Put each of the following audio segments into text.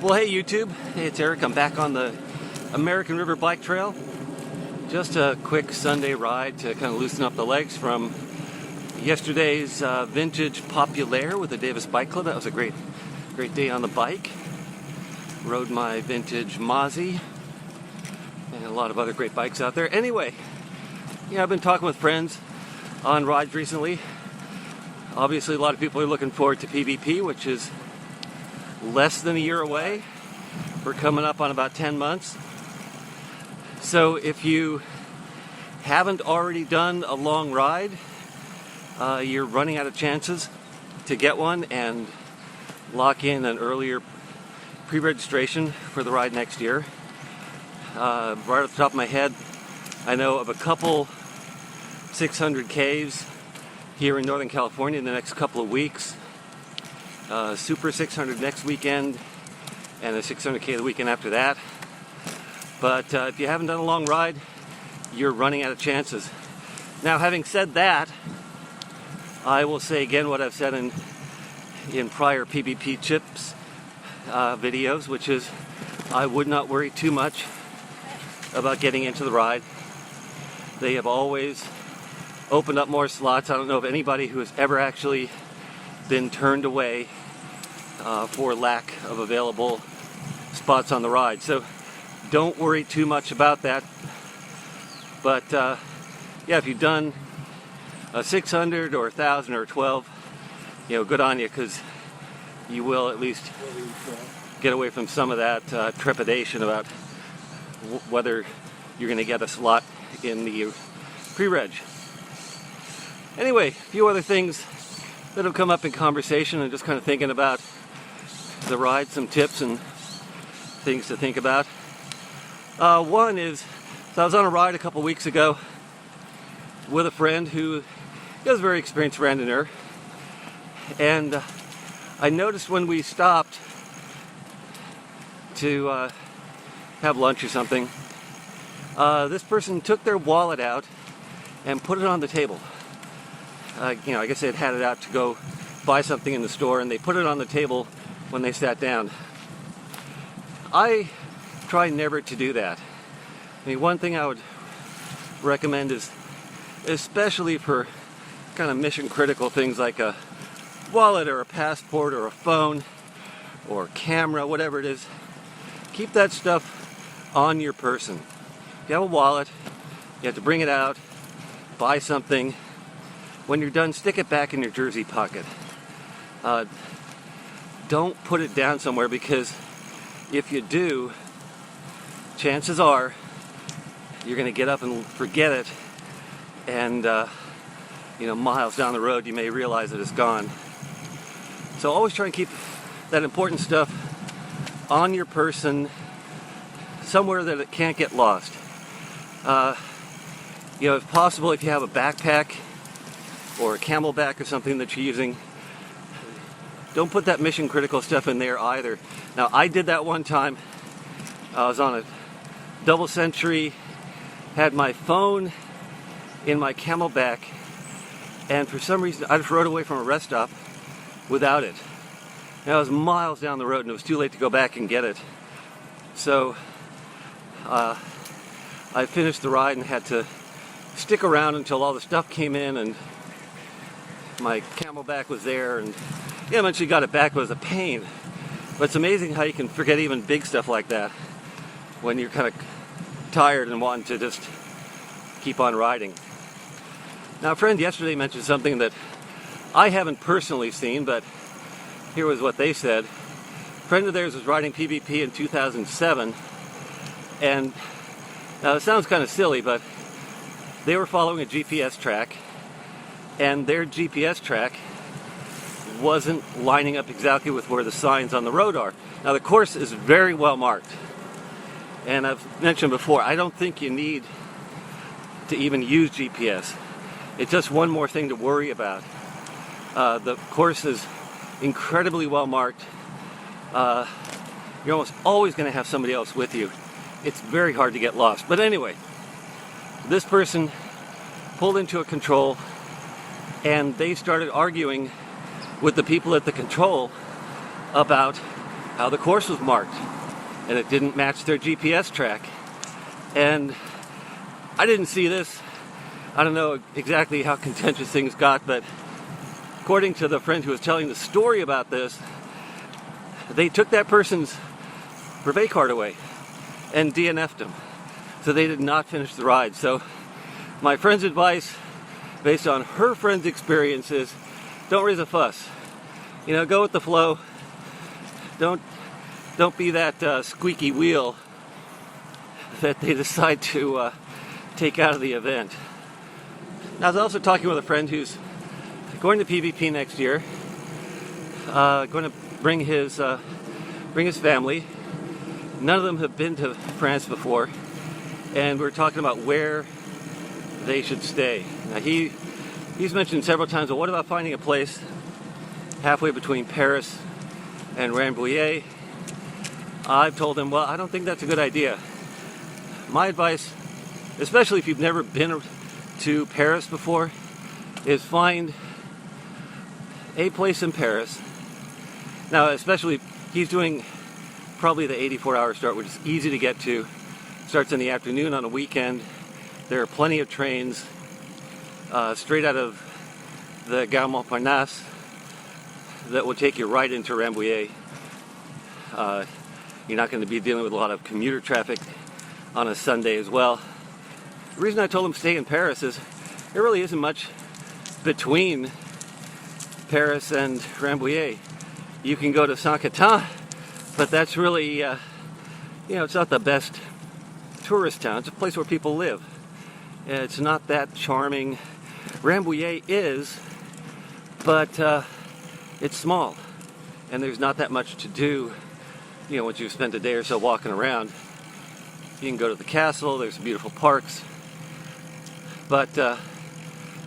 Well, hey YouTube, hey, it's Eric. I'm back on the American River Bike Trail. Just a quick Sunday ride to kind of loosen up the legs from yesterday's vintage Populaire with the Davis Bike Club. That was a great day on the bike. Rode my vintage Mozzie and a lot of other great bikes out there. Anyway, yeah, I've been talking with friends on rides recently. Obviously, a lot of people are looking forward to PvP, which is less than a year away. We're coming up on about 10 months. So if you haven't already done a long ride, you're running out of chances to get one and lock in an earlier pre-registration for the ride next year. Right off the top of my head, I know of a couple 600 Ks here in Northern California in the next couple of weeks. Super 600 next weekend, and a 600K the weekend after that. But if you haven't done a long ride, you're running out of chances. Now, having said that, I will say again what I've said in prior PvP Chips videos, which is I would not worry too much about getting into the ride. They have always opened up more slots. I don't know of anybody who has ever actually been turned away for lack of available spots on the ride. So don't worry too much about that. But yeah, if you've done a 600 or 1,000 or 12, good on you, because you will at least get away from some of that trepidation about whether you're going to get a slot in the pre-reg. Anyway, a few other things that have come up in conversation and just kind of thinking about the ride, some tips and things to think about. One is, so I was on a ride a couple weeks ago with a friend who is a very experienced randonneur, and I noticed when we stopped to have lunch or something, this person took their wallet out and put it on the table. I guess they'd had it out to go buy something in the store, and they put it on the table when they sat down. I try never to do that. I mean, one thing I would recommend is, especially for kind of mission critical things like a wallet or a passport or a phone or camera, whatever it is, keep that stuff on your person. If you have a wallet, you have to bring it out, buy something. When you're done, stick it back in your jersey pocket. Don't put it down somewhere, because if you do, chances are you're going to get up and forget it, and miles down the road you may realize that it's gone. So always try and keep that important stuff on your person, somewhere that it can't get lost. If possible, if you have a backpack or a camelback or something that you're using, don't put that mission critical stuff in there either. Now, I did that one time. I was on a double century, had my phone in my camelback, and for some reason I just rode away from a rest stop without it. Now, I was miles down the road and it was too late to go back and get it. So I finished the ride and had to stick around until all the stuff came in and my camelback was there, and eventually got it back. It was a pain, but it's amazing how you can forget even big stuff like that when you're kind of tired and wanting to just keep on riding. Now, a friend yesterday mentioned something that I haven't personally seen, but here was what they said. A friend of theirs was riding PvP in 2007, and now it sounds kind of silly, but they were following a GPS track, and their GPS track wasn't lining up exactly with where the signs on the road are. Now, the course is very well marked, and I've mentioned before, I don't think you need to even use GPS. It's just one more thing to worry about. The course is incredibly well marked. You're almost always going to have somebody else with you. it's very hard to get lost. But anyway, this person pulled into a control and they started arguing with the people at the control about how the course was marked, and it didn't match their GPS track. And I didn't see this. I don't know exactly how contentious things got, but according to the friend who was telling the story about this, they took that person's brevet card away and DNF'd him. So they did not finish the ride. So my friend's advice, based on her friend's experiences, don't raise a fuss. You know, go with the flow. Don't be that squeaky wheel that they decide to take out of the event. Now, I was also talking with a friend who's going to PVP next year, going to bring his family. None of them have been to France before, and we're talking about where they should stay. Now, he's mentioned several times, well, what about finding a place halfway between Paris and Rambouillet? I've told him, well, I don't think that's a good idea. My advice, especially if you've never been to Paris before, is find a place in Paris. Now, especially, he's doing probably the 84-hour start, which is easy to get to. Starts in the afternoon on a weekend. There are plenty of trains straight out of the Gare Montparnasse that will take you right into Rambouillet. You're not going to be dealing with a lot of commuter traffic on a Sunday as well. The reason I told him to stay in Paris is there really isn't much between Paris and Rambouillet. You can go to Saint-Quentin, but that's really, it's not the best tourist town. It's a place where people live. It's not that charming. Rambouillet is, but it's small, and there's not that much to do. You know, once you've spent a day or so walking around, you can go to the castle. There's beautiful parks. But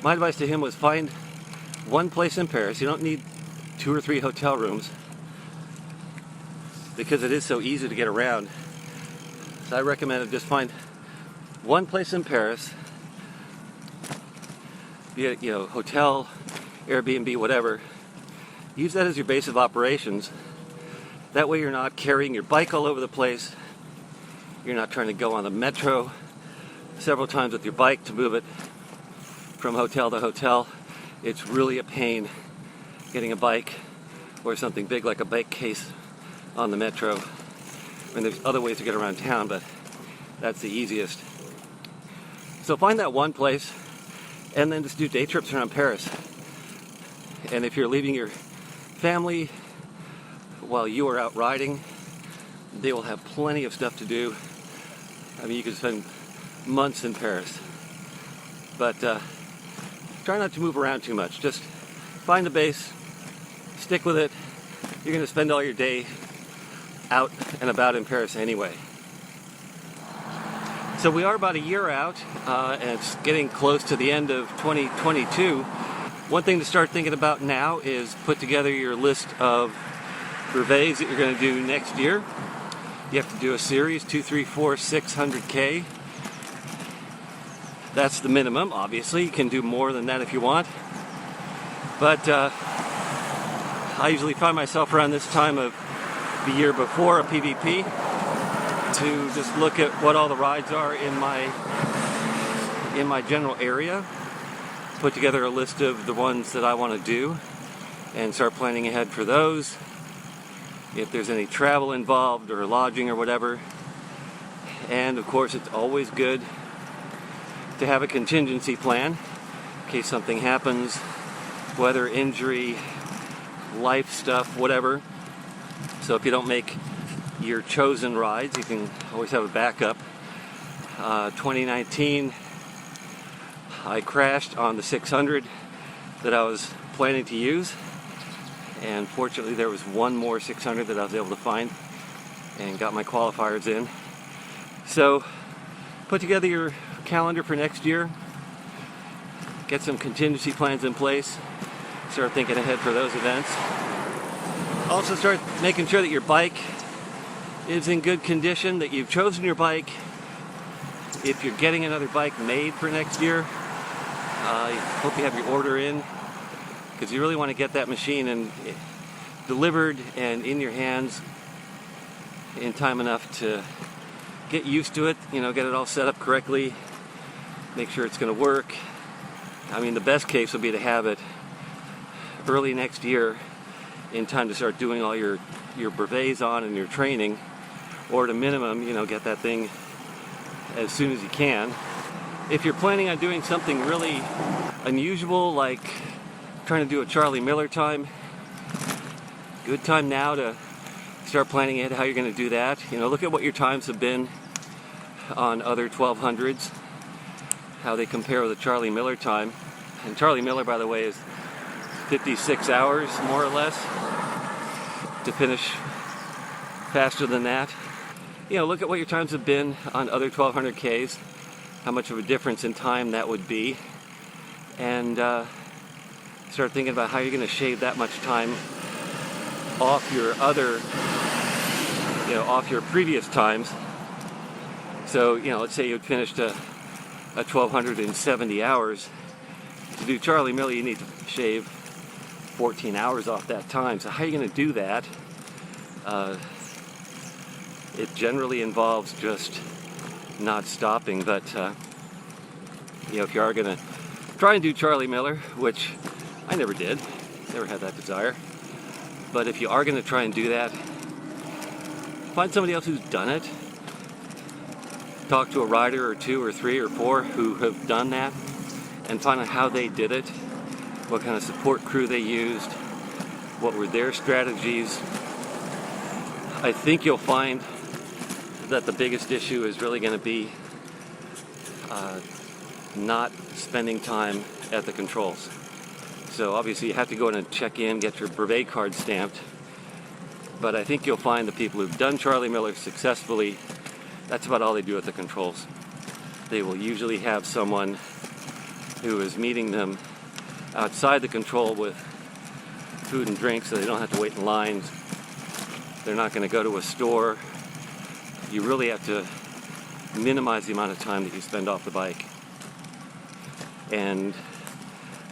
my advice to him was find one place in Paris. You don't need 2 or 3 hotel rooms because it is so easy to get around. So I recommended just find one place in Paris, be it, hotel, Airbnb, whatever. Use that as your base of operations. That way you're not carrying your bike all over the place. You're not trying to go on the metro several times with your bike to move it from hotel to hotel. It's really a pain getting a bike or something big like a bike case on the metro. I mean, there's other ways to get around town, but that's the easiest. So find that one place and then just do day trips around Paris. And if you're leaving your family while you are out riding, they will have plenty of stuff to do. I mean, you could spend months in Paris. But try not to move around too much. Just find a base, stick with it. You're going to spend all your day out and about in Paris anyway. So we are about a year out, and it's getting close to the end of 2022. One thing to start thinking about now is put together your list of brevets that you're going to do next year. You have to do a series, 2, 3, 4, 600K. That's the minimum, obviously. You can do more than that if you want. But I usually find myself around this time of the year before a PVP to just look at what all the rides are in my general area, put together a list of the ones that I want to do, and start planning ahead for those. If there's any travel involved or lodging or whatever. And of course, it's always good to have a contingency plan in case something happens, weather, injury, life stuff, whatever. So if you don't make your chosen rides, you can always have a backup. 2019, I crashed on the 600 that I was planning to use. And fortunately, there was one more 600 that I was able to find and got my qualifiers in. So put together your calendar for next year. Get some contingency plans in place. Start thinking ahead for those events. Also start making sure that your bike is in good condition, that you've chosen your bike. If you're getting another bike made for next year, I hope you have your order in, because you really want to get that machine delivered and in your hands in time enough to get used to it, get it all set up correctly, make sure it's going to work. I mean, the best case would be to have it early next year in time to start doing all your brevets on and your training, or at a minimum, get that thing as soon as you can. If you're planning on doing something really unusual, like trying to do a Charlie Miller time, good time now to start planning ahead how you're going to do that. Look at what your times have been on other 1200s, how they compare with the Charlie Miller time. And Charlie Miller, by the way, is 56 hours, more or less, to finish faster than that. Look at what your times have been on other 1200 Ks, how much of a difference in time that would be, and start thinking about how you're going to shave that much time off your other, off your previous times. So, let's say you had finished a 1270 hours. To do Charlie Miller, you need to shave 14 hours off that time. So how are you going to do that? It generally involves just not stopping, but if you are going to try and do Charlie Miller, which I never did, never had that desire, but if you are going to try and do that, find somebody else who's done it. Talk to a rider or two or three or four who have done that, and find out how they did it, what kind of support crew they used, what were their strategies. I think you'll find that the biggest issue is really going to be not spending time at the controls. So obviously you have to go in and check in, get your brevet card stamped, but I think you'll find the people who've done Charlie Miller successfully, that's about all they do at the controls. They will usually have someone who is meeting them outside the control with food and drink, so they don't have to wait in lines. They're not going to go to a store. You really have to minimize the amount of time that you spend off the bike. And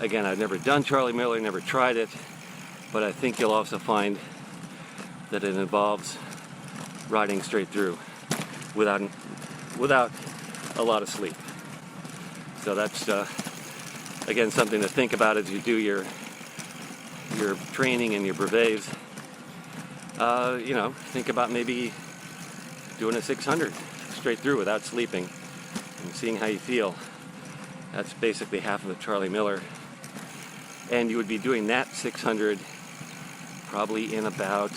again, I've never done Charlie Miller, never tried it, but I think you'll also find that it involves riding straight through without a lot of sleep. So that's again something to think about as you do your training and your brevets. Think about maybe doing a 600 straight through without sleeping and seeing how you feel. That's basically half of a Charlie Miller, and you would be doing that 600 probably in about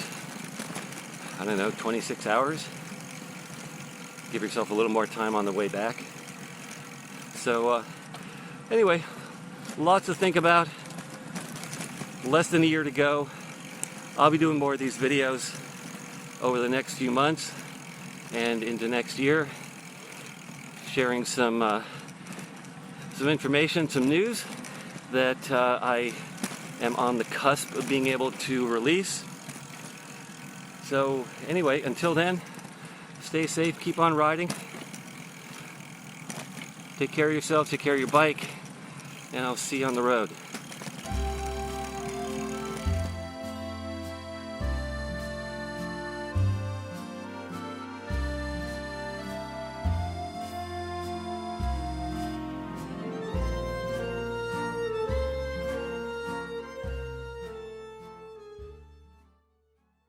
26 hours. Give yourself a little more time on the way back. So anyway, lots to think about. Less than a year to go. I'll be doing more of these videos over the next few months and into next year, sharing some information, some news that I am on the cusp of being able to release. So anyway, until then, stay safe, keep on riding, take care of yourself, take care of your bike, and I'll see you on the road.